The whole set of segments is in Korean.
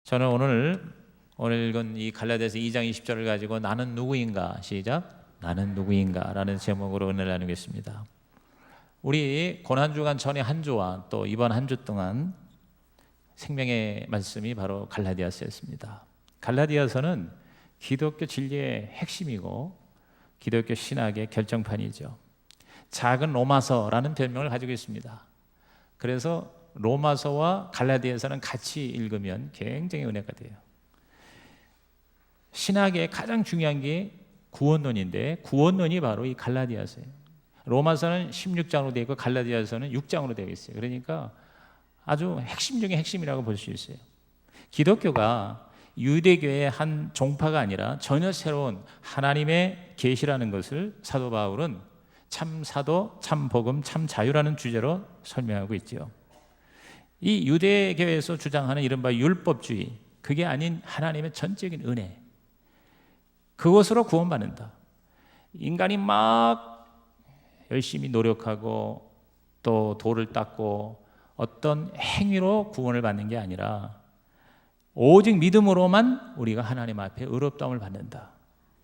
저는 오늘 읽은 이 갈라디아서 2장 20절을 가지고 나는 누구인가, 시작, 나는 누구인가 라는 제목으로 은혜를 나누겠습니다. 우리 고난주간 전에 한 주와 또 이번 한 주 동안 생명의 말씀이 바로 갈라디아서였습니다. 갈라디아서는 기독교 진리의 핵심이고 기독교 신학의 결정판이죠. 작은 로마서라는 별명을 가지고 있습니다. 그래서 로마서와 갈라디아서는 같이 읽으면 굉장히 은혜가 돼요. 신학의 가장 중요한 게 구원론인데 구원론이 바로 이 갈라디아서예요. 로마서는 16장으로 되어 있고 갈라디아서는 6장으로 되어 있어요. 그러니까 아주 핵심 중에 핵심이라고 볼 수 있어요. 기독교가 유대교의 한 종파가 아니라 전혀 새로운 하나님의 계시라는 것을 사도 바울은 참 사도, 참 복음, 참 자유라는 주제로 설명하고 있죠. 이 유대교에서 주장하는 이른바 율법주의, 그게 아닌 하나님의 전적인 은혜, 그것으로 구원받는다. 인간이 막 열심히 노력하고 또 돌을 닦고 어떤 행위로 구원을 받는 게 아니라 오직 믿음으로만 우리가 하나님 앞에 의롭다움을 받는다.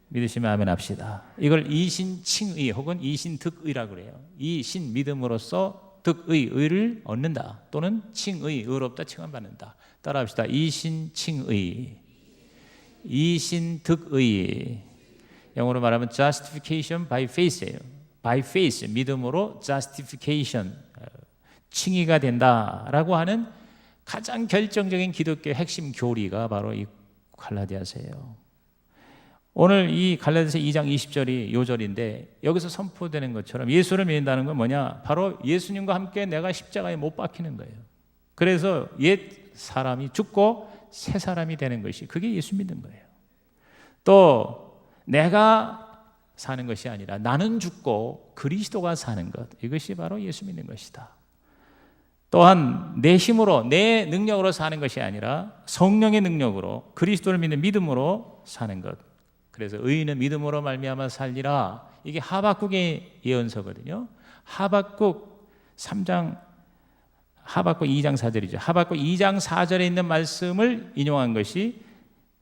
믿으시면 아멘 합시다. 이걸 이신칭의 혹은 이신득의라고 그래요. 이신 믿음으로써 득의 의를 얻는다. 또는 칭의 의롭다 칭함받는다. 따라합시다. 이신칭의, 이신득의. 영어로 말하면 justification by faith예요. by faith, 믿음으로 justification, 칭의가 된다라고 하는 가장 결정적인 기독교의 핵심 교리가 바로 이 갈라디아서예요. 오늘 이 갈라디아서 2장 20절이 요절인데 여기서 선포되는 것처럼 예수를 믿는다는 건 뭐냐? 바로 예수님과 함께 내가 십자가에 못 박히는 거예요. 그래서 옛 사람이 죽고 새 사람이 되는 것이, 그게 예수 믿는 거예요. 또 내가 사는 것이 아니라 나는 죽고 그리스도가 사는 것, 이것이 바로 예수 믿는 것이다. 또한 내 힘으로 내 능력으로 사는 것이 아니라 성령의 능력으로 그리스도를 믿는 믿음으로 사는 것. 그래서 의인은 믿음으로 말미암아 살리라. 이게 하박국의 예언서거든요. 하박국 2장 4절이죠. 하박국 2장 4절에 있는 말씀을 인용한 것이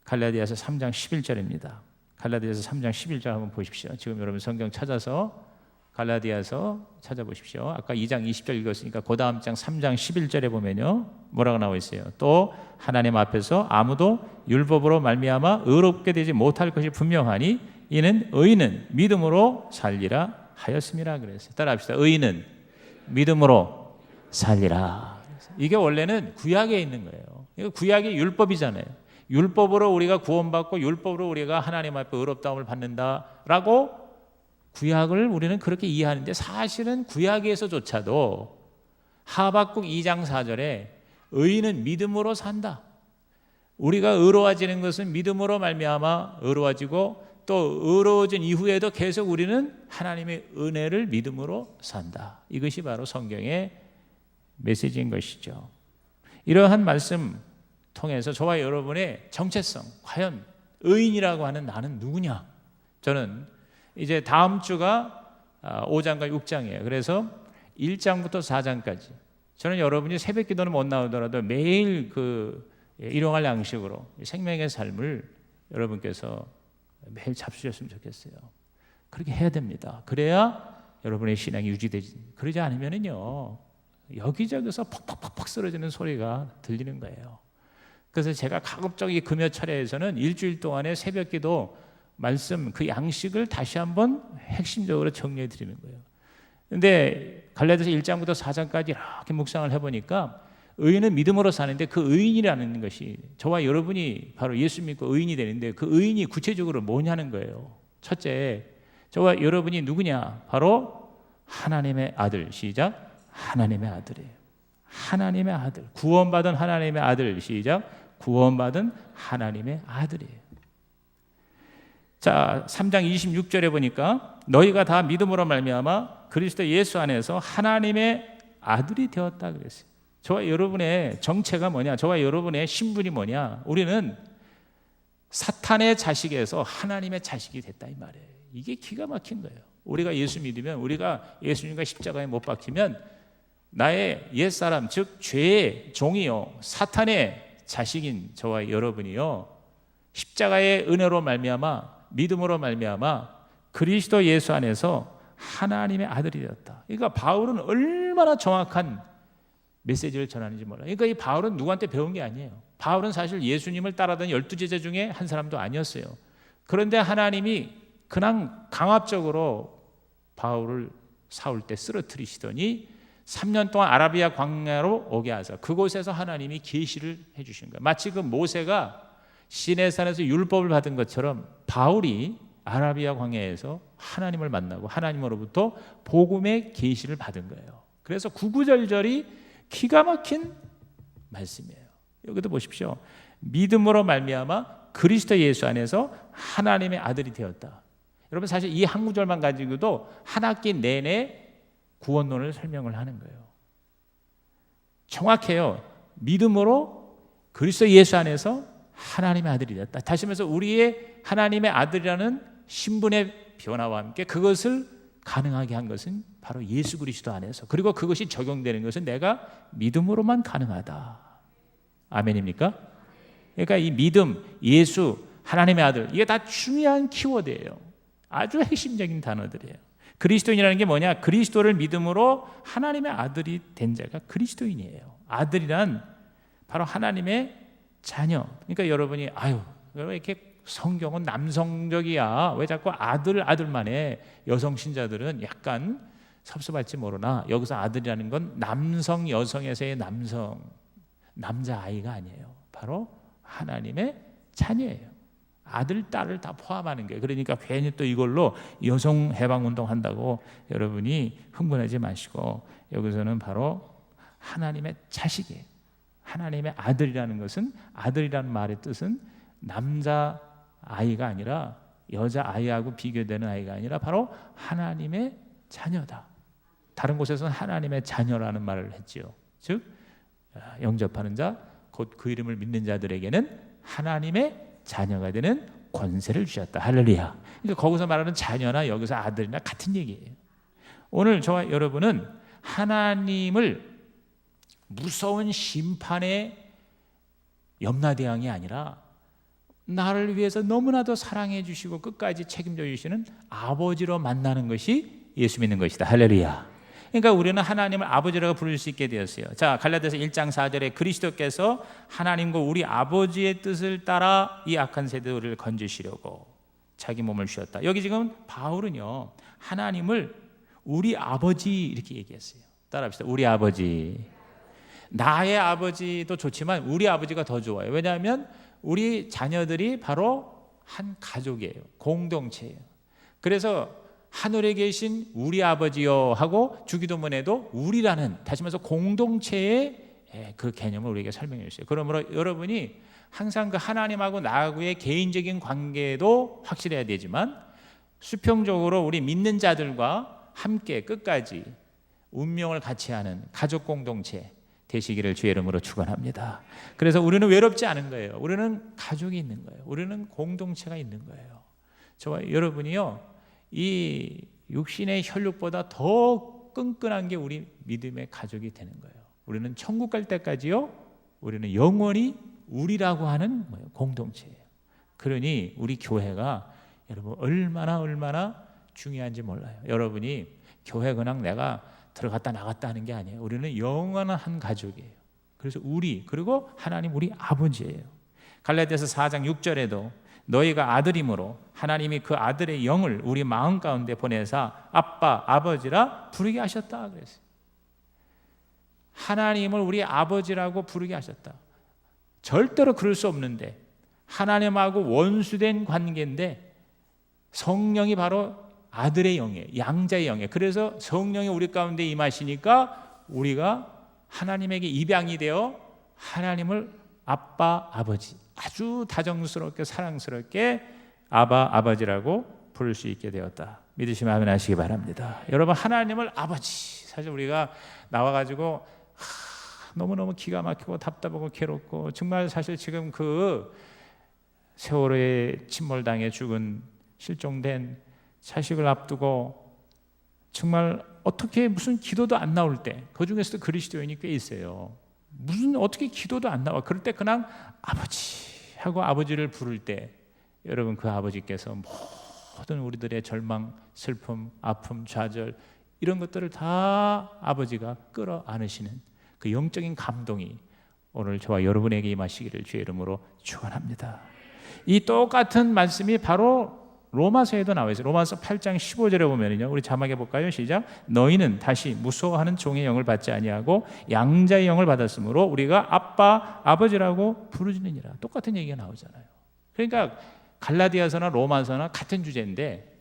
갈라디아서 3장 11절입니다. 갈라디아서 3장 11절 한번 보십시오. 지금 여러분 성경 찾아서 갈라디아서 찾아보십시오. 아까 2장 20절 읽었으니까 그 다음 장 3장 11절에 보면요, 뭐라고 나와 있어요? 또 하나님 앞에서 아무도 율법으로 말미암아 의롭게 되지 못할 것이 분명하니 이는 의인은 믿음으로 살리라 하였음이라 그랬어요. 따라합시다. 의인은 믿음으로 살리라. 이게 원래는 구약에 있는 거예요. 이거 구약이 율법이잖아요. 율법으로 우리가 구원받고 율법으로 우리가 하나님 앞에 의롭다움을 받는다라고 구약을 우리는 그렇게 이해하는데, 사실은 구약에서조차도 하박국 2장 4절에 의인은 믿음으로 산다. 우리가 의로워지는 것은 믿음으로 말미암아 의로워지고 또 의로워진 이후에도 계속 우리는 하나님의 은혜를 믿음으로 산다. 이것이 바로 성경의 메시지인 것이죠. 이러한 말씀 통해서 저와 여러분의 정체성, 과연 의인이라고 하는 나는 누구냐? 저는 이제 다음 주가 5장과 6장이에요. 그래서 1장부터 4장까지 저는 여러분이 새벽 기도는 못 나오더라도 매일 일용할 양식으로 생명의 삶을 여러분께서 매일 잡수셨으면 좋겠어요. 그렇게 해야 됩니다. 그래야 여러분의 신앙이 유지되지. 그러지 않으면은요, 여기저기서 퍽퍽퍽퍽 쓰러지는 소리가 들리는 거예요. 그래서 제가 가급적 이 금요철야에서는 일주일 동안의 새벽 기도 말씀, 그 양식을 다시 한번 핵심적으로 정리해 드리는 거예요. 그런데 갈라디아서 1장부터 4장까지 이렇게 묵상을 해보니까 의인은 믿음으로 사는데 그 의인이라는 것이 저와 여러분이 바로 예수 믿고 의인이 되는데 그 의인이 구체적으로 뭐냐는 거예요. 첫째, 저와 여러분이 누구냐? 바로 하나님의 아들. 시작. 하나님의 아들이에요. 하나님의 아들. 구원받은 하나님의 아들. 시작. 구원받은 하나님의 아들이에요. 자, 3장 26절에 보니까 너희가 다 믿음으로 말미암아 그리스도 예수 안에서 하나님의 아들이 되었다 그랬어요. 저와 여러분의 정체가 뭐냐? 저와 여러분의 신분이 뭐냐? 우리는 사탄의 자식에서 하나님의 자식이 됐다 이 말이에요. 이게 기가 막힌 거예요. 우리가 예수 믿으면, 우리가 예수님과 십자가에 못 박히면 나의 옛사람, 즉 죄의 종이요 사탄의 자식인 저와 여러분이요, 십자가의 은혜로 말미암아, 믿음으로 말미암아 그리스도 예수 안에서 하나님의 아들이 되었다. 그러니까 바울은 얼마나 정확한 메시지를 전하는지 몰라요. 그러니까 이 바울은 누구한테 배운 게 아니에요. 바울은 사실 예수님을 따라던 12제자 중에 한 사람도 아니었어요. 그런데 하나님이 그냥 강압적으로 바울을 사울 때 쓰러뜨리시더니 3년 동안 아라비아 광야로 오게 하사 그곳에서 하나님이 계시를 해주신 거예요. 마치 그 모세가 시내산에서 율법을 받은 것처럼 바울이 아라비아 광야에서 하나님을 만나고 하나님으로부터 복음의 계시를 받은 거예요. 그래서 구구절절이 기가 막힌 말씀이에요. 여기도 보십시오. 믿음으로 말미암아 그리스도 예수 안에서 하나님의 아들이 되었다. 여러분, 사실 이 한 구절만 가지고도 한 학기 내내 구원론을 설명을 하는 거예요. 정확해요. 믿음으로 그리스도 예수 안에서 하나님의 아들이 되었다. 다시 말해서 우리의 하나님의 아들이라는 신분의 변화와 함께 그것을 가능하게 한 것은 바로 예수 그리스도 안에서, 그리고 그것이 적용되는 것은 내가 믿음으로만 가능하다. 아멘입니까? 그러니까 이 믿음, 예수, 하나님의 아들, 이게 다 중요한 키워드예요. 아주 핵심적인 단어들이에요. 그리스도인이라는 게 뭐냐? 그리스도를 믿음으로 하나님의 아들이 된 자가 그리스도인이에요. 아들이란 바로 하나님의 자녀. 그러니까 여러분이 왜 이렇게 성경은 남성적이야? 왜 자꾸 아들만 해? 여성 신자들은 약간 섭섭할지 모르나 여기서 아들이라는 건 남성, 여성에서의 남자아이가 아니에요. 바로 하나님의 자녀예요. 아들, 딸을 다 포함하는 거예요. 그러니까 괜히 또 이걸로 여성 해방운동 한다고 여러분이 흥분하지 마시고, 여기서는 바로 하나님의 자식이에요. 하나님의 아들이라는 것은, 아들이라는 말의 뜻은 남자 아이가 아니라 여자 아이하고 비교되는 아이가 아니라 바로 하나님의 자녀다. 다른 곳에서는 하나님의 자녀라는 말을 했지요. 즉 영접하는 자, 곧 그 이름을 믿는 자들에게는 하나님의 자녀가 되는 권세를 주셨다. 할렐루야. 그러니까 거기서 말하는 자녀나 여기서 아들이나 같은 얘기예요. 오늘 저와 여러분은 하나님을 무서운 심판의 염라대왕이 아니라 나를 위해서 너무나도 사랑해 주시고 끝까지 책임져 주시는 아버지로 만나는 것이 예수 믿는 것이다. 할렐루야. 그러니까 우리는 하나님을 아버지라고 부를 수 있게 되었어요. 자, 갈라디아서 1장 4절에 그리스도께서 하나님과 우리 아버지의 뜻을 따라 이 악한 세대를 건지시려고 자기 몸을 주셨다. 여기 지금 바울은요, 하나님을 우리 아버지 이렇게 얘기했어요. 따라합시다. 우리 아버지. 나의 아버지도 좋지만 우리 아버지가 더 좋아요. 왜냐하면 우리 자녀들이 바로 한 가족이에요. 공동체예요. 그래서 하늘에 계신 우리 아버지요 하고 주기도문에도 우리라는, 다시 말해서 공동체의 그 개념을 우리에게 설명해 주세요. 그러므로 여러분이 항상 그 하나님하고 나하고의 개인적인 관계도 확실해야 되지만 수평적으로 우리 믿는 자들과 함께 끝까지 운명을 같이 하는 가족 공동체 되시기를 주의 이름으로 축원합니다. 그래서 우리는 외롭지 않은 거예요. 우리는 가족이 있는 거예요. 우리는 공동체가 있는 거예요. 저와 여러분이요, 이 육신의 혈육보다 더 끈끈한 게 우리 믿음의 가족이 되는 거예요. 우리는 천국 갈 때까지요, 우리는 영원히 우리라고 하는 공동체예요. 그러니 우리 교회가 여러분 얼마나 중요한지 몰라요. 여러분이 교회 그냥 내가 들어갔다 나갔다 하는 게 아니에요. 우리는 영원한 한 가족이에요. 그래서 우리, 그리고 하나님 우리 아버지예요. 갈라디아서 4장 6절에도 너희가 아들이므로 하나님이 그 아들의 영을 우리 마음 가운데 보내사 아빠, 아버지라 부르게 하셨다 그랬어요. 하나님을 우리 아버지라고 부르게 하셨다. 절대로 그럴 수 없는데, 하나님하고 원수된 관계인데 성령이 바로 아들의 영이에요. 양자의 영이에요. 그래서 성령이 우리 가운데 임하시니까 우리가 하나님에게 입양이 되어 하나님을 아빠, 아버지, 아주 다정스럽게 사랑스럽게 아바, 아버지라고 부를 수 있게 되었다. 믿으시면 아멘 하시기 바랍니다. 여러분, 하나님을 아버지, 사실 우리가 나와가지고 너무너무 기가 막히고 답답하고 괴롭고, 정말 사실 지금 그 세월호에 침몰당해 죽은 실종된 자식을 앞두고 정말 어떻게 무슨 기도도 안 나올 때, 그 중에서도 그리스도인이 꽤 있어요. 무슨 어떻게 기도도 안 나와. 그럴 때 그냥 아버지 하고 아버지를 부를 때 여러분 그 아버지께서 모든 우리들의 절망, 슬픔, 아픔, 좌절 이런 것들을 다 아버지가 끌어안으시는 그 영적인 감동이 오늘 저와 여러분에게 임하시기를 주의 이름으로 축원합니다. 이 똑같은 말씀이 바로 로마서에도 나와 있어요. 로마서 8장 15절에 보면요, 우리 자막해 볼까요? 시작. 너희는 다시 무서워하는 종의 영을 받지 아니하고 양자의 영을 받았으므로 우리가 아빠, 아버지라고 부르짖느니라. 똑같은 얘기가 나오잖아요. 그러니까 갈라디아서나 로마서나 같은 주제인데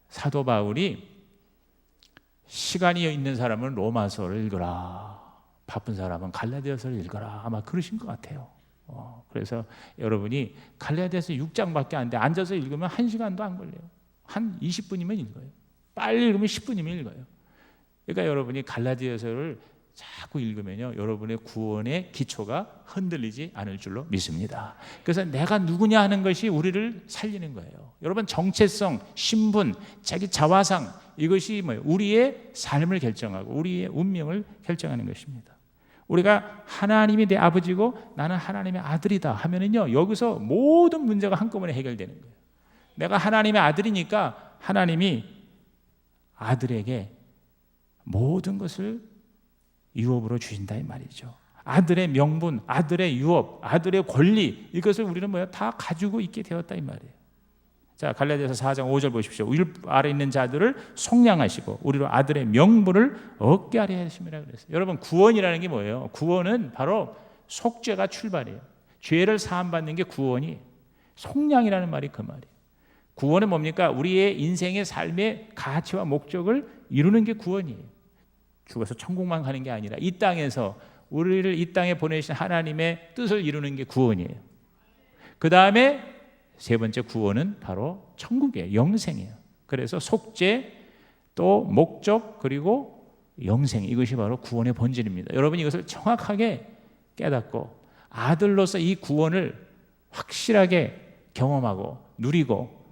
사도 바울이 시간이 있는 사람은 로마서를 읽어라, 바쁜 사람은 갈라디아서를 읽어라, 아마 그러신 것 같아요. 그래서 여러분이 갈라디아서 6장밖에 안 돼. 앉아서 읽으면 1시간도 안 걸려요. 한 20분이면 읽어요. 빨리 읽으면 10분이면 읽어요. 그러니까 여러분이 갈라디아서를 자꾸 읽으면요, 여러분의 구원의 기초가 흔들리지 않을 줄로 믿습니다. 그래서 내가 누구냐 하는 것이 우리를 살리는 거예요. 여러분, 정체성, 신분, 자기 자화상, 이것이 뭐예요? 우리의 삶을 결정하고 우리의 운명을 결정하는 것입니다. 우리가 하나님이 내 아버지고 나는 하나님의 아들이다 하면은요, 여기서 모든 문제가 한꺼번에 해결되는 거예요. 내가 하나님의 아들이니까 하나님이 아들에게 모든 것을 유업으로 주신다 이 말이죠. 아들의 명분, 아들의 유업, 아들의 권리, 이것을 우리는 뭐야? 다 가지고 있게 되었다 이 말이에요. 자, 갈라디아서 4장 5절 보십시오. 위 아래 있는 자들을 속량하시고 우리로 아들의 명분을 얻게 하려 하심이라 그랬어요. 여러분, 구원이라는 게 뭐예요? 구원은 바로 속죄가 출발이에요. 죄를 사함 받는 게 구원이. 속량이라는 말이 그 말이에요. 구원은 뭡니까? 우리의 인생의 삶의 가치와 목적을 이루는 게 구원이에요. 죽어서 천국만 가는 게 아니라 이 땅에서 우리를 이 땅에 보내신 하나님의 뜻을 이루는 게 구원이에요. 그 다음에 세 번째 구원은 바로 천국이에요. 영생이에요. 그래서 속죄, 또 목적, 그리고 영생, 이것이 바로 구원의 본질입니다. 여러분이 이것을 정확하게 깨닫고 아들로서 이 구원을 확실하게 경험하고 누리고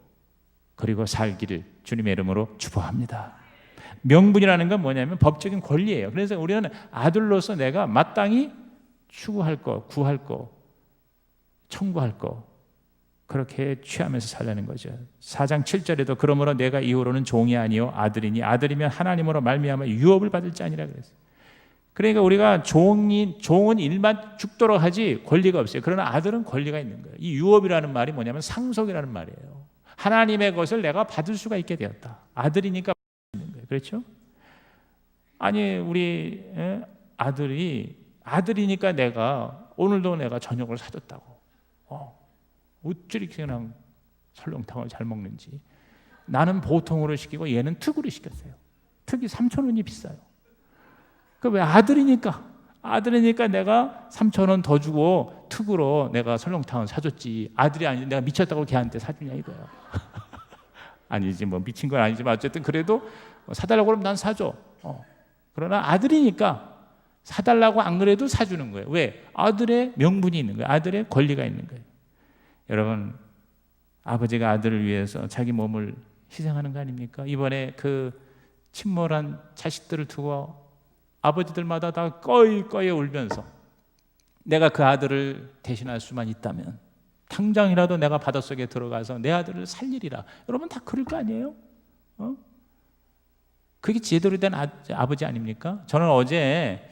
그리고 살기를 주님의 이름으로 축복합니다. 명분이라는 건 뭐냐면 법적인 권리예요. 그래서 우리는 아들로서 내가 마땅히 추구할 거, 구할 거, 청구할 거, 그렇게 취하면서 살라는 거죠. 4장 7절에도 그러므로 내가 이후로는 종이 아니요 아들이니 아들이면 하나님으로 말미암아 유업을 받을 자니라 그랬어요. 그러니까 우리가 종은 일만 죽도록 하지 권리가 없어요. 그러나 아들은 권리가 있는 거예요. 이 유업이라는 말이 뭐냐면 상속이라는 말이에요. 하나님의 것을 내가 받을 수가 있게 되었다. 아들이니까 있는 거예요. 그렇죠? 아니, 우리 아들이니까 내가 오늘도 내가 저녁을 사줬다고. 어찌 그냥 설렁탕을 잘 먹는지. 나는 보통으로 시키고 얘는 특으로 시켰어요. 특이 3,000원이 비싸요. 그 왜 아들이니까 내가 3,000원 더 주고 특으로 내가 설렁탕을 사줬지. 아들이 아닌데 내가 미쳤다고 걔한테 사주냐 이거예요. 아니지, 뭐 미친 건 아니지만 어쨌든 그래도 사달라고 그러면 난 사줘. 그러나 아들이니까 사달라고 안 그래도 사주는 거예요. 왜? 아들의 명분이 있는 거예요. 아들의 권리가 있는 거예요. 여러분, 아버지가 아들을 위해서 자기 몸을 희생하는 거 아닙니까? 이번에 그 침몰한 자식들을 두고 아버지들마다 다 꺼이 울면서 내가 그 아들을 대신할 수만 있다면 당장이라도 내가 바닷속에 들어가서 내 아들을 살리리라. 여러분 다 그럴 거 아니에요? 그게 제대로 된 아버지 아닙니까? 저는 어제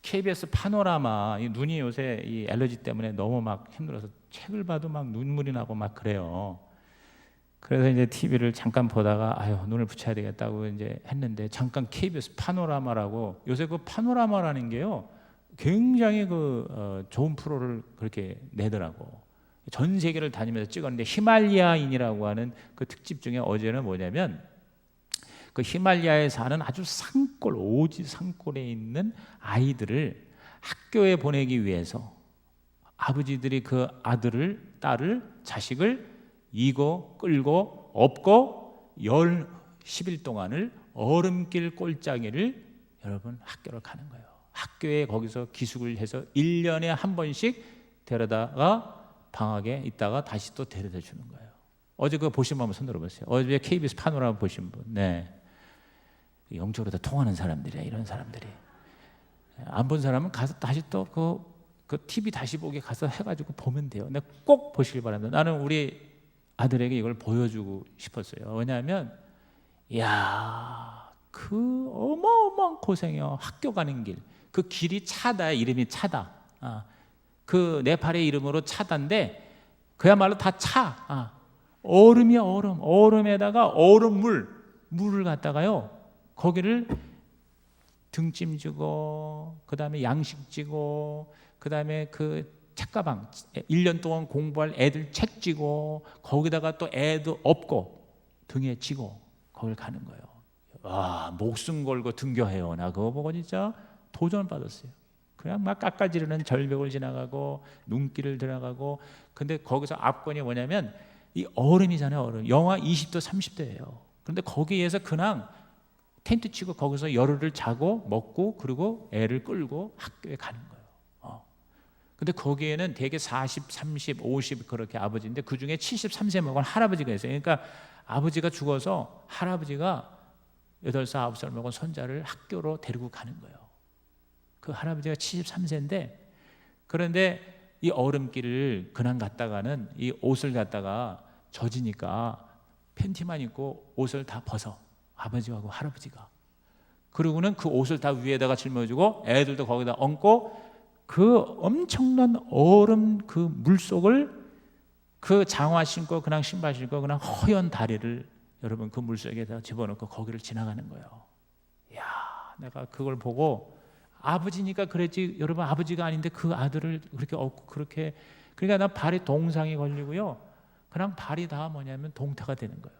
KBS 파노라마, 이 눈이 요새 이 알러지 때문에 너무 막 힘들어서 책을 봐도 막 눈물이 나고 막 그래요. 그래서 이제 TV를 잠깐 보다가 눈을 붙여야 되겠다고 이제 했는데 잠깐 KBS 파노라마라고, 요새 그 파노라마라는 게요 굉장히 좋은 프로를 그렇게 내더라고. 전 세계를 다니면서 찍었는데 히말리아인이라고 하는 그 특집 중에 어제는 뭐냐면 그 히말리아에 사는 아주 산골, 오지 산골에 있는 아이들을 학교에 보내기 위해서 아버지들이 그 아들을, 딸을, 자식을 이고 끌고 업고 10일 동안을 얼음길 골짜기를 여러분 학교를 가는 거예요. 학교에 거기서 기숙을 해서 1년에 한 번씩 데려다가 방학에 있다가 다시 또 데려다 주는 거예요. 어제 그거 보신 분 한번 손 들어보세요. 어제 KBS 파노라마 보신 분. 네. 영적으로 다 통하는 사람들이야, 이런 사람들이. 안 본 사람은 가서 다시 또 그 TV 다시 보기 가서 해가지고 보면 돼요. 근데 꼭 보시길 바랍니다. 나는 우리 아들에게 이걸 보여주고 싶었어요. 왜냐하면 그 어마어마한 고생이요. 학교 가는 길, 그 길이 차다. 이름이 차다. 그 네팔의 이름으로 차다인데 그야말로 다 차. 얼음이야, 얼음. 얼음에다가 물을 갖다가요, 거기를 등짐 지고, 그 다음에 양식 지고, 그 다음에 그 책가방 1년 동안 공부할 애들 책 지고, 거기다가 또 애도 업고 등에 지고 거길 가는 거예요. 목숨 걸고 등교해요. 나 그거 보고 진짜 도전을 받았어요. 그냥 막 깎아지르는 절벽을 지나가고 눈길을 지나가고. 근데 거기서 압권이 뭐냐면 이 얼음이잖아요. 얼음. 영하 20도 30도예요. 그런데 거기에서 그냥 텐트 치고 거기서 열흘을 자고 먹고, 그리고 애를 끌고 학교에 가는 거예요. 근데 거기에는 대개 40, 30, 50 그렇게 아버지인데 그 중에 73세 먹은 할아버지가 있어요. 그러니까 아버지가 죽어서 할아버지가 8살, 9살 먹은 손자를 학교로 데리고 가는 거예요. 그 할아버지가 73세인데, 그런데 이 얼음길을 그냥 갔다가는 이 옷을 갖다가 젖으니까 팬티만 입고 옷을 다 벗어, 아버지하고 할아버지가. 그리고는 그 옷을 다 위에다가 짊어지고 애들도 거기다 얹고, 그 엄청난 얼음 그 물속을 그 장화 신고 그냥 신발 신고 그냥 허연 다리를 여러분 그 물속에다 집어넣고 거기를 지나가는 거예요. 내가 그걸 보고, 아버지니까 그랬지 여러분, 아버지가 아닌데 그 아들을 그렇게 얻고 그렇게, 그러니까 나 발에 동상이 걸리고요, 그냥 발이 다 뭐냐면 동태가 되는 거예요.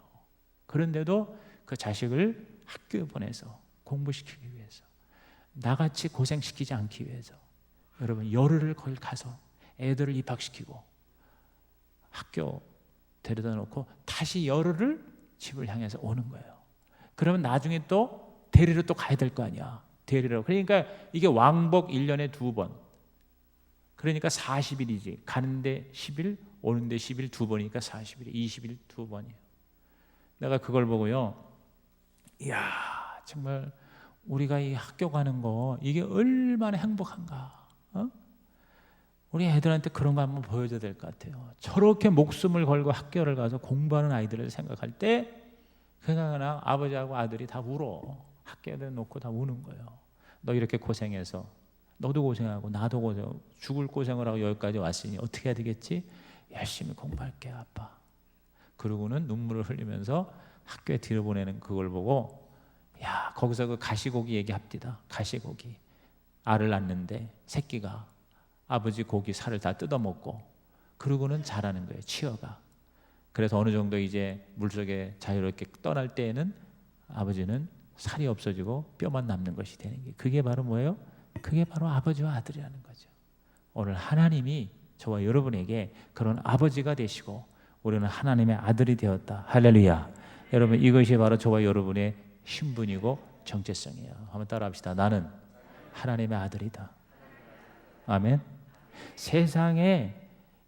그런데도 그 자식을 학교에 보내서 공부시키기 위해서, 나같이 고생시키지 않기 위해서 여러분 열흘을 거기 가서 애들을 입학시키고 학교 데려다 놓고 다시 열흘을 집을 향해서 오는 거예요. 그러면 나중에 또 대리로 또 가야 될 거 아니야. 대리로. 그러니까 이게 왕복 1년에 2번. 그러니까 40일이지. 가는데 10일, 오는데 10일 2번이니까 40일, 20일 2번이에요. 내가 그걸 보고요, 정말 우리가 이 학교 가는 거 이게 얼마나 행복한가. 우리 애들한테 그런 거 한번 보여줘야 될 것 같아요. 저렇게 목숨을 걸고 학교를 가서 공부하는 아이들을 생각할 때 그냥 아버지하고 아들이 다 울어. 학교에 놓고 다 우는 거예요. 너 이렇게 고생해서, 너도 고생하고 나도 고생, 죽을 고생을 하고 여기까지 왔으니 어떻게 해야 되겠지? 열심히 공부할게 아빠. 그러고는 눈물을 흘리면서 학교에 들여보내는 그걸 보고, 거기서 그 가시고기 얘기합니다. 가시고기. 알을 낳는데 새끼가 아버지 고기 살을 다 뜯어먹고, 그러고는 자라는 거예요, 치어가. 그래서 어느 정도 이제 물속에 자유롭게 떠날 때에는 아버지는 살이 없어지고 뼈만 남는 것이 되는 게, 그게 바로 뭐예요? 그게 바로 아버지와 아들이라는 거죠. 오늘 하나님이 저와 여러분에게 그런 아버지가 되시고 우리는 하나님의 아들이 되었다. 할렐루야. 여러분, 이것이 바로 저와 여러분의 신분이고 정체성이에요. 한번 따라합시다. 나는 하나님의 아들이다. 아멘. 세상에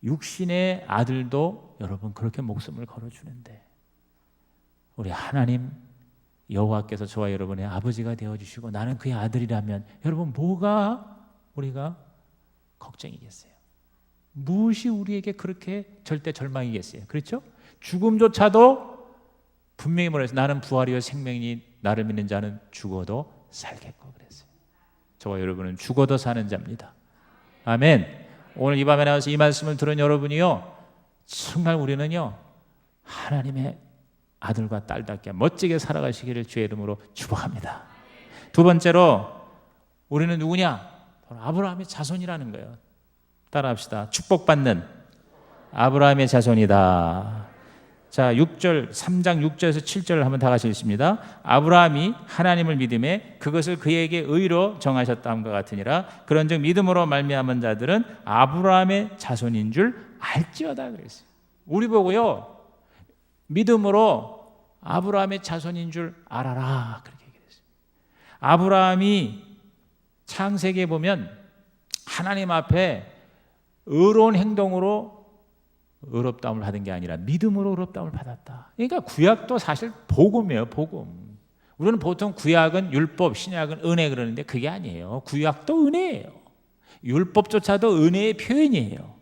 육신의 아들도 여러분 그렇게 목숨을 걸어주는데, 우리 하나님 여호와께서 저와 여러분의 아버지가 되어주시고 나는 그의 아들이라면 여러분 뭐가 우리가 걱정이겠어요? 무엇이 우리에게 그렇게 절대 절망이겠어요? 그렇죠? 죽음조차도 분명히 말해서 나는 부활이요 생명이니 나를 믿는 자는 죽어도 살겠고 그랬어요. 저와 여러분은 죽어도 사는 자입니다. 아멘. 오늘 이 밤에 나와서 이 말씀을 들은 여러분이요, 정말 우리는요 하나님의 아들과 딸답게 멋지게 살아가시기를 주의 이름으로 축복합니다. 두 번째로 우리는 누구냐? 바로 아브라함의 자손이라는 거예요. 따라합시다. 축복받는 아브라함의 자손이다. 자, 3장 6절에서 7절을 한번 다 같이 읽습니다. 아브라함이 하나님을 믿음에 그것을 그에게 의로 정하셨다함과 같으니라. 그런즉 믿음으로 말미암은 자들은 아브라함의 자손인 줄 알지어다 그랬어요. 우리 보고요, 믿음으로 아브라함의 자손인 줄 알아라 그렇게 얘기했어요. 아브라함이 창세기에 보면 하나님 앞에 의로운 행동으로 의롭다움을 받은 게 아니라 믿음으로 의롭다움을 받았다. 그러니까 구약도 사실 복음이에요, 복음. 우리는 보통 구약은 율법, 신약은 은혜 그러는데 그게 아니에요. 구약도 은혜예요. 율법조차도 은혜의 표현이에요.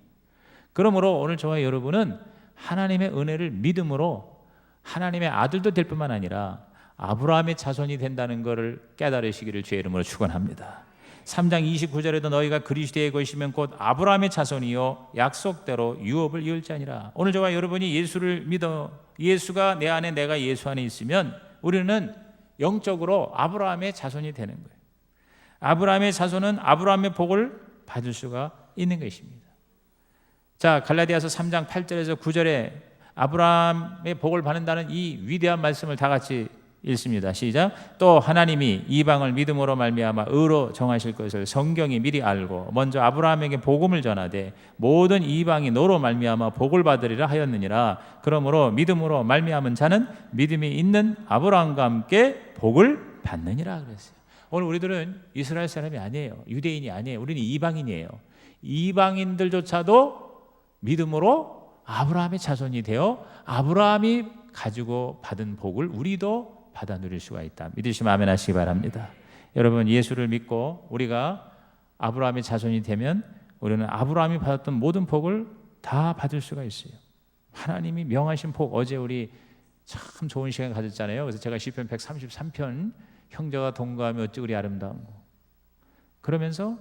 그러므로 오늘 저와 여러분은 하나님의 은혜를 믿음으로 하나님의 아들도 될 뿐만 아니라 아브라함의 자손이 된다는 것을 깨달으시기를 주의 이름으로 축원합니다. 3장 29절에도 너희가 그리스도의 것이면 곧 아브라함의 자손이요 약속대로 유업을 이을 자니라. 오늘 저와 여러분이 예수를 믿어 예수가 내 안에 내가 예수 안에 있으면 우리는 영적으로 아브라함의 자손이 되는 거예요. 아브라함의 자손은 아브라함의 복을 받을 수가 있는 것입니다. 자, 갈라디아서 3장 8절에서 9절에 아브라함의 복을 받는다는 이 위대한 말씀을 다 같이 읽습니다. 시작. 또 하나님이 이방을 믿음으로 말미암아 의로 정하실 것을 성경이 미리 알고 먼저 아브라함에게 복음을 전하되 모든 이방이 너로 말미암아 복을 받으리라 하였느니라. 그러므로 믿음으로 말미암은 자는 믿음이 있는 아브라함과 함께 복을 받느니라 그랬어요. 오늘 우리들은 이스라엘 사람이 아니에요. 유대인이 아니에요. 우리는 이방인이에요. 이방인들조차도 믿음으로 아브라함의 자손이 되어 아브라함이 가지고 받은 복을 우리도 받아 누릴 수가 있다. 믿으시면 아멘 하시기 바랍니다. 여러분, 예수를 믿고 우리가 아브라함의 자손이 되면 우리는 아브라함이 받았던 모든 복을 다 받을 수가 있어요. 하나님이 명하신 복, 어제 우리 참 좋은 시간 가졌잖아요. 그래서 제가 시편 133편 형제가 동거하며 어찌 그리 아름다운고, 그러면서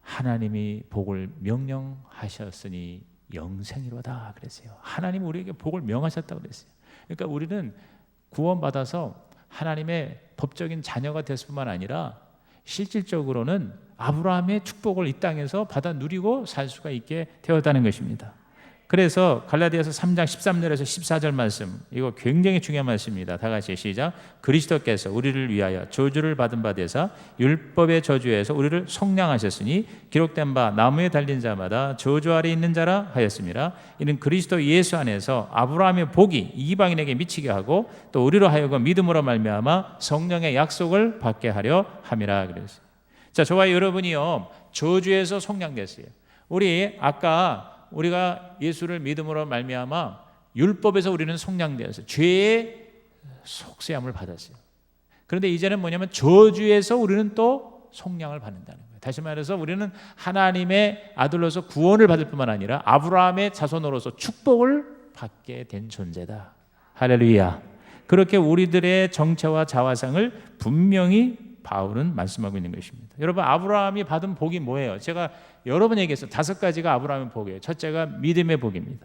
하나님이 복을 명령하셨으니 영생이로다 그랬어요. 하나님 우리에게 복을 명하셨다고 그랬어요. 그러니까 우리는 구원받아서 하나님의 법적인 자녀가 됐을 뿐만 아니라 실질적으로는 아브라함의 축복을 이 땅에서 받아 누리고 살 수가 있게 되었다는 것입니다. 그래서 갈라디아서 3장 13절에서 14절 말씀, 이거 굉장히 중요한 말씀입니다. 다 같이 시작. 그리스도께서 우리를 위하여 저주를 받은 바 되사 율법의 저주에서 우리를 속량하셨으니 기록된 바 나무에 달린 자마다 저주 아래 있는 자라 하였습니다. 이는 그리스도 예수 안에서 아브라함의 복이 이방인에게 미치게 하고 또 우리로 하여금 믿음으로 말미암아 성령의 약속을 받게 하려 함이라 그랬어요. 자, 저와 여러분이요 저주에서 속량됐어요. 우리 아까 우리가 예수를 믿음으로 말미암아 율법에서 우리는 속량되어서 죄의 속죄함을 받았어요. 그런데 이제는 뭐냐면 저주에서 우리는 또 속량을 받는다는 거예요. 다시 말해서 우리는 하나님의 아들로서 구원을 받을 뿐만 아니라 아브라함의 자손으로서 축복을 받게 된 존재다. 할렐루야. 그렇게 우리들의 정체와 자화상을 분명히 바울은 말씀하고 있는 것입니다. 여러분, 아브라함이 받은 복이 뭐예요? 제가 여러 번 얘기했어요. 5가지가 아브라함의 복이에요. 첫째가 믿음의 복입니다.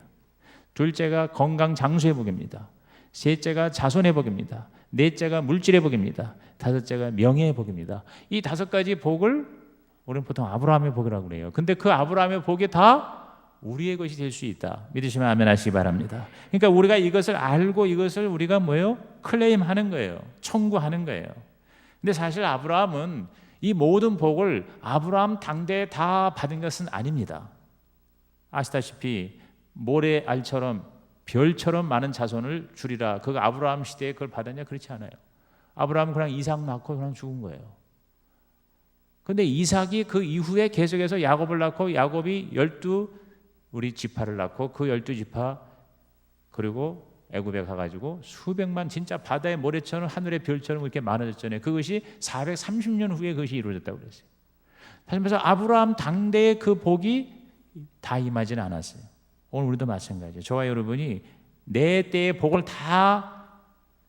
둘째가 건강 장수의 복입니다. 셋째가 자손의 복입니다. 넷째가 물질의 복입니다. 다섯째가 명예의 복입니다. 이 5가지 복을 우리는 보통 아브라함의 복이라고 그래요. 근데 그 아브라함의 복이 다 우리의 것이 될 수 있다. 믿으시면 아멘 하시기 바랍니다. 그러니까 우리가 이것을 알고 이것을 우리가 뭐예요? 클레임하는 거예요. 청구하는 거예요. 근데 사실 아브라함은 이 모든 복을 아브라함 당대에 다 받은 것은 아닙니다. 아시다시피 모래알처럼 별처럼 많은 자손을 주리라. 그거 아브라함 시대에 그걸 받았냐? 그렇지 않아요. 아브라함은 그냥 이삭 낳고 그냥 죽은 거예요. 그런데 이삭이 그 이후에 계속해서 야곱을 낳고 야곱이 12 우리 지파를 낳고 그 12지파 그리고 애굽에 가가지고 수백만 진짜 바다의 모래처럼 하늘의 별처럼 이렇게 많아졌잖아요. 그것이 430년 후에 그것이 이루어졌다고 그랬어요. 다시 말해서 아브라함 당대의 그 복이 다 임하지는 않았어요. 오늘 우리도 마찬가지예요. 저와 여러분이 내 때의 복을 다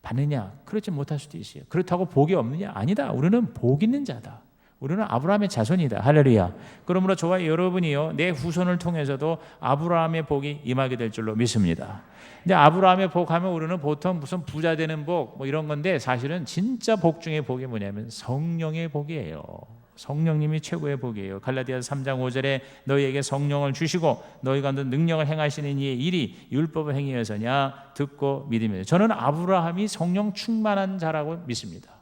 받느냐? 그렇지 못할 수도 있어요. 그렇다고 복이 없느냐? 아니다. 우리는 복 있는 자다. 우리는 아브라함의 자손이다. 할렐루야. 그러므로 저와 여러분이요 내 후손을 통해서도 아브라함의 복이 임하게 될 줄로 믿습니다. 근데 아브라함의 복 하면 우리는 보통 무슨 부자 되는 복 뭐 이런 건데 사실은 진짜 복 중에 복이 뭐냐면 성령의 복이에요. 성령님이 최고의 복이에요. 갈라디아서 3장 5절에 너희에게 성령을 주시고 너희가 얻는 능력을 행하시는 이의 일이 율법을 행위해서냐 듣고 믿으며. 저는 아브라함이 성령 충만한 자라고 믿습니다.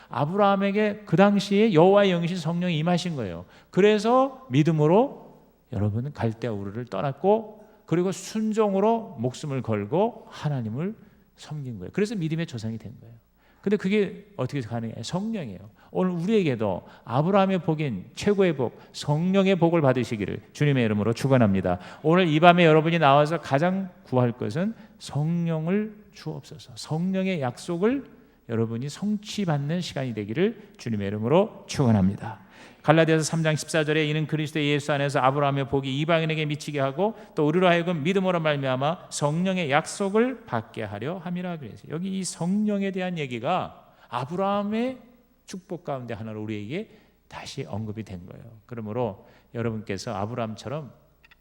아브라함에게 그 당시에 여호와의 영이신 성령이 임하신 거예요. 그래서 믿음으로 여러분은 갈대아 우르를 떠났고 그리고 순종으로 목숨을 걸고 하나님을 섬긴 거예요. 그래서 믿음의 조상이 된 거예요. 근데 그게 어떻게 가능해요? 성령이에요. 오늘 우리에게도 아브라함의 복인 최고의 복, 성령의 복을 받으시기를 주님의 이름으로 축원합니다. 오늘 이 밤에 여러분이 나와서 가장 구할 것은 성령을 주옵소서. 성령의 약속을 여러분이 성취받는 시간이 되기를 주님의 이름으로 축원합니다. 갈라디아서 3장 14절에 이는 그리스도 예수 안에서 아브라함의 복이 이방인에게 미치게 하고 또 우리로 하여금 믿음으로 말미암아 성령의 약속을 받게 하려 함이라 그랬어요. 여기 이 성령에 대한 얘기가 아브라함의 축복 가운데 하나로 우리에게 다시 언급이 된 거예요. 그러므로 여러분께서 아브라함처럼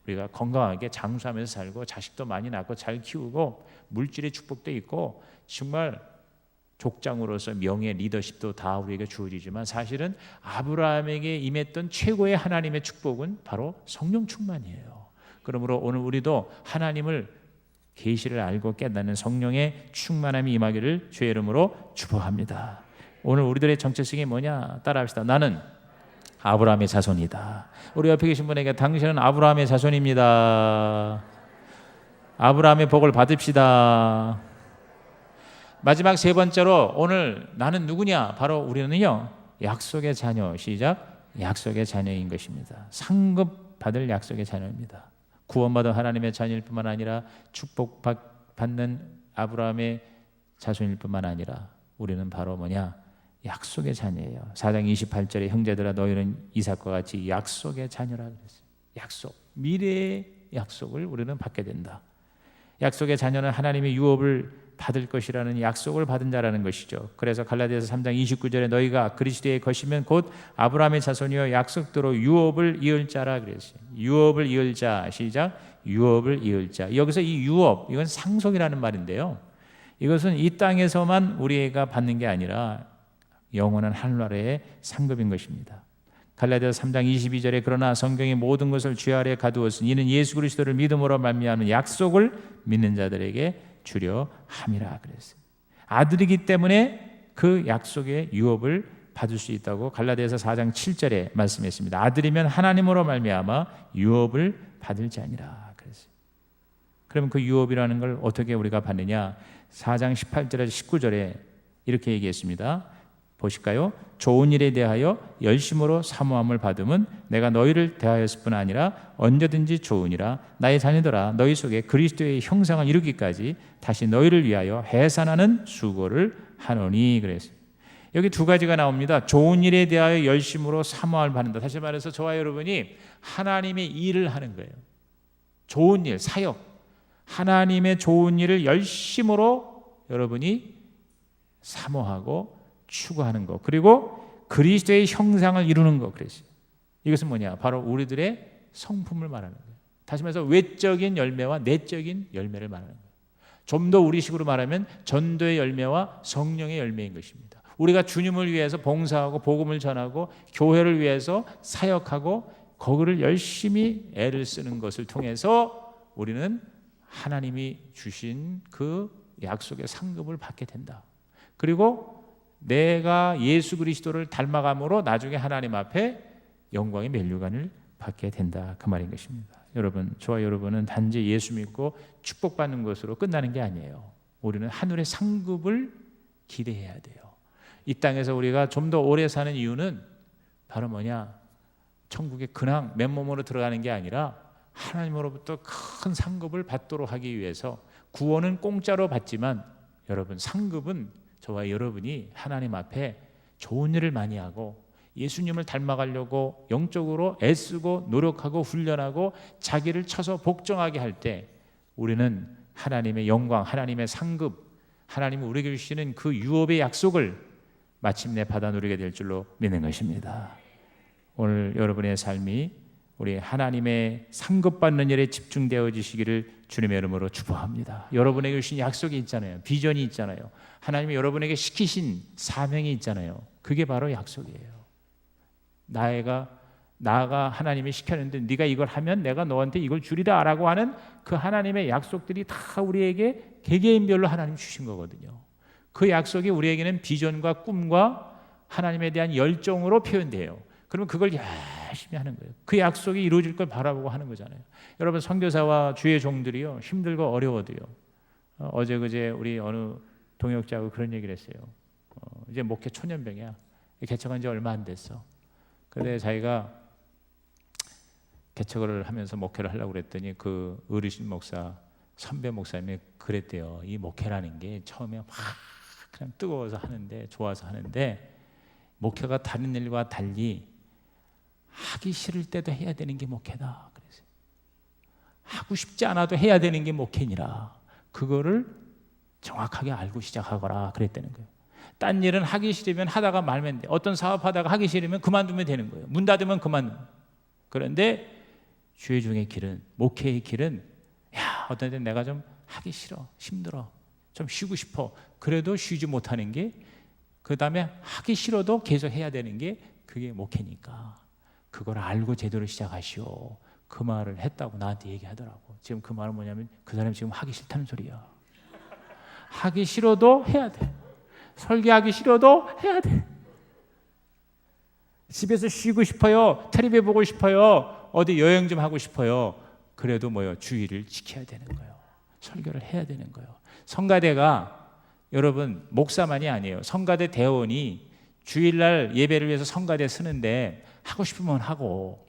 우리가 건강하게 장수하면서 살고 자식도 많이 낳고 잘 키우고 물질의 축복도 있고 정말 족장으로서 명예, 리더십도 다 우리에게 주어지지만 사실은 아브라함에게 임했던 최고의 하나님의 축복은 바로 성령 충만이에요. 그러므로 오늘 우리도 하나님을 계시를 알고 깨닫는 성령의 충만함이 임하기를 주의 이름으로 축복합니다. 오늘 우리들의 정체성이 뭐냐? 따라합시다. 나는 아브라함의 자손이다. 우리 옆에 계신 분에게 당신은 아브라함의 자손입니다. 아브라함의 복을 받읍시다. 마지막 세 번째로 오늘 나는 누구냐? 바로 우리는요 약속의 자녀. 시작. 약속의 자녀인 것입니다. 상급받을 약속의 자녀입니다. 구원받은 하나님의 자녀일 뿐만 아니라 축복받는 아브라함의 자손일 뿐만 아니라 우리는 바로 뭐냐? 약속의 자녀예요. 4장 28절에 형제들아 너희는 이삭과 같이 약속의 자녀라 그랬어요. 약속, 미래의 약속을 우리는 받게 된다. 약속의 자녀는 하나님의 유업을 받을 것이라는 약속을 받은 자라는 것이죠. 그래서 갈라디아서 3장 29절에 너희가 그리스도의 것이면 곧 아브라함의 자손이요 약속대로 유업을 이을 자라 그랬어요. 유업을 이을 자. 시작. 유업을 이을 자. 여기서 이 유업, 이건 상속이라는 말인데요. 이것은 이 땅에서만 우리가 받는 게 아니라 영원한 하늘나라의 상급인 것입니다. 갈라디아서 3장 22절에 그러나 성경의 모든 것을 주 아래 가두었으니 이는 예수 그리스도를 믿음으로 말미암은 약속을 믿는 자들에게 주려 함이라 그랬어요. 아들이기 때문에 그 약속의 유업을 받을 수 있다고 갈라디아서 4장 7절에 말씀했습니다. 아들이면 하나님으로 말미암아 유업을 받을 자니라 그랬어요. 그러면 그 유업이라는 걸 어떻게 우리가 받느냐? 4장 18절에서 19절에 이렇게 얘기했습니다. 보실까요? 좋은 일에 대하여 열심으로 사모함을 받음은 내가 너희를 대하였을 뿐 아니라 언제든지 좋으니라. 나의 자녀들아 너희 속에 그리스도의 형상을 이루기까지 다시 너희를 위하여 해산하는 수고를 하노니 그랬어요. 여기 두 가지가 나옵니다. 좋은 일에 대하여 열심으로 사모함을 받는다. 다시 말해서 저와 여러분이 하나님의 일을 하는 거예요. 좋은 일, 사역, 하나님의 좋은 일을 열심으로 여러분이 사모하고 추구하는 것, 그리고 그리스도의 형상을 이루는 것. 그랬어요. 이것은 뭐냐? 바로 우리들의 성품을 말하는 거예요. 다시 말해서 외적인 열매와 내적인 열매를 말하는 거예요. 좀 더 우리식으로 말하면 전도의 열매와 성령의 열매인 것입니다. 우리가 주님을 위해서 봉사하고 복음을 전하고 교회를 위해서 사역하고 거기를 열심히 애를 쓰는 것을 통해서 우리는 하나님이 주신 그 약속의 상급을 받게 된다. 그리고 내가 예수 그리스도를 닮아감으로 나중에 하나님 앞에 영광의 면류관을 받게 된다. 그 말인 것입니다. 여러분, 저와 여러분은 단지 예수 믿고 축복받는 것으로 끝나는 게 아니에요. 우리는 하늘의 상급을 기대해야 돼요. 이 땅에서 우리가 좀 더 오래 사는 이유는 바로 뭐냐? 천국에 그냥 맨몸으로 들어가는 게 아니라 하나님으로부터 큰 상급을 받도록 하기 위해서 구원은 공짜로 받지만 여러분 상급은 저와 여러분이 하나님 앞에 좋은 일을 많이 하고 예수님을 닮아가려고 영적으로 애쓰고 노력하고 훈련하고 자기를 쳐서 복종하게 할 때 우리는 하나님의 영광, 하나님의 상급, 하나님이 우리에게 주시는 그 유업의 약속을 마침내 받아 누리게 될 줄로 믿는 것입니다. 오늘 여러분의 삶이 우리 하나님의 상급받는 일에 집중되어지시기를 주님의 이름으로 축복합니다. 여러분에게 주신 약속이 있잖아요. 비전이 있잖아요. 하나님이 여러분에게 시키신 사명이 있잖아요. 그게 바로 약속이에요. 나가 하나님이 시켰는데 네가 이걸 하면 내가 너한테 이걸 주리라 라고 하는 그 하나님의 약속들이 다 우리에게 개개인별로 하나님 주신 거거든요. 그 약속이 우리에게는 비전과 꿈과 하나님에 대한 열정으로 표현돼요. 그러면 그걸 열심히 하는 거예요. 그 약속이 이루어질 걸 바라보고 하는 거잖아요. 여러분 선교사와 주의 종들이요 힘들고 어려워도요. 어제 그제 우리 어느 동역자하고 그런 얘기를 했어요. 이제 목회 초년병이야. 개척한 지 얼마 안 됐어. 근데 자기가 개척을 하면서 목회를 하려고 그랬더니 그 어르신 목사 선배 목사님이 그랬대요. 이 목회라는 게 처음에 막 그냥 뜨거워서 하는데, 좋아서 하는데, 목회가 다른 일과 달리 하기 싫을 때도 해야 되는 게 목회다. 그래서 하고 싶지 않아도 해야 되는 게 목회니라. 그거를 정확하게 알고 시작하거라 그랬다는 거예요. 딴 일은 하기 싫으면 하다가 말면 돼. 어떤 사업하다가 하기 싫으면 그만두면 되는 거예요. 문 닫으면 그만. 그런데 주의 종의 길은, 목회의 길은, 야, 어떤 때 내가 좀 하기 싫어, 힘들어, 좀 쉬고 싶어. 그래도 쉬지 못하는 게, 그 다음에 하기 싫어도 계속 해야 되는 게 그게 목회니까 그걸 알고 제대로 시작하시오. 그 말을 했다고 나한테 얘기하더라고. 지금 그 말은 뭐냐면 그 사람이 지금 하기 싫다는 소리야. 하기 싫어도 해야 돼. 설교하기 싫어도 해야 돼. 집에서 쉬고 싶어요. 텔레비 보고 싶어요. 어디 여행 좀 하고 싶어요. 그래도 뭐요? 주의를 지켜야 되는 거예요. 설교를 해야 되는 거예요. 성가대가 여러분 목사만이 아니에요. 성가대 대원이 주일날 예배를 위해서 성가대 쓰는데 하고 싶으면 하고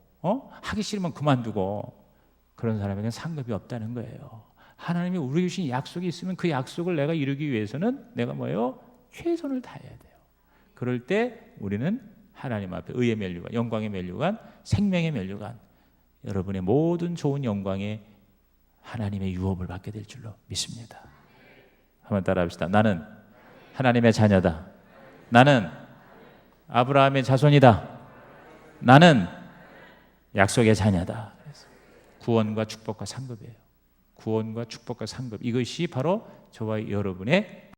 하기 싫으면 그만두고 그런 사람에게는 상급이 없다는 거예요. 하나님이 우리에게 주신 약속이 있으면 그 약속을 내가 이루기 위해서는 내가 뭐예요? 최선을 다해야 돼요. 그럴 때 우리는 하나님 앞에 의의 면류관, 영광의 면류관, 생명의 면류관, 여러분의 모든 좋은 영광에 하나님의 유업을 받게 될 줄로 믿습니다. 한번 따라합시다. 나는 하나님의 자녀다. 나는 아브라함의 자손이다. 나는 약속의 자녀다. 구원과 축복과 상급이에요. 구원과 축복과 상급, 이것이 바로 저와 여러분의